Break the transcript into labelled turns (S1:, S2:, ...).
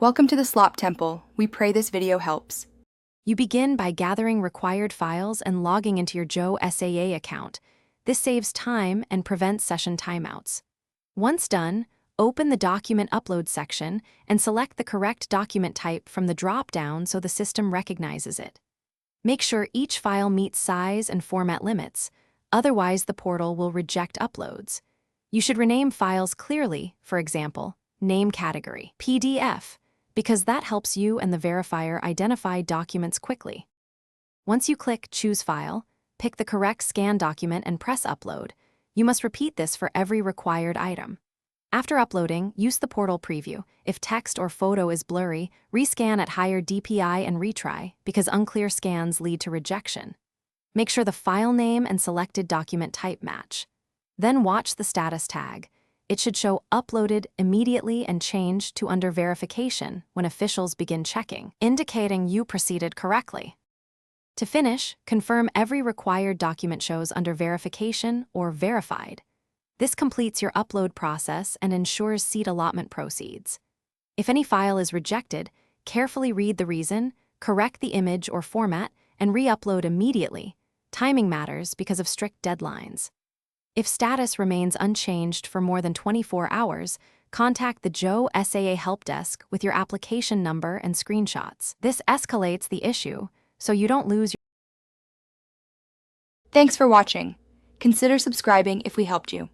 S1: Welcome to the Slop Temple. We pray this video helps.
S2: You begin by gathering required files and logging into your Josaa account. This saves time and prevents session timeouts. Once done, open the Document Upload section and select the correct document type from the drop-down so the system recognizes it. Make sure each file meets size and format limits, otherwise the portal will reject uploads. You should rename files clearly, for example, name category PDF, because that helps you and the verifier identify documents quickly. Once you click Choose File, pick the correct scan document and press Upload. You must repeat this for every required item. After uploading, use the portal preview. If text or photo is blurry, rescan at higher DPI and retry, because unclear scans lead to rejection. Make sure the file name and selected document type match. Then watch the status tag. It should show uploaded immediately and change to under verification when officials begin checking, indicating you proceeded correctly. To finish, confirm every required document shows under verification or verified. This completes your upload process and ensures seat allotment proceeds. If any file is rejected, carefully read the reason, correct the image or format, and re-upload immediately. Timing matters because of strict deadlines. If status remains unchanged for more than 24 hours, contact the Josaa help desk with your application number and screenshots. This escalates the issue, so you don't lose your...
S1: Thanks for watching. Consider subscribing if we helped you.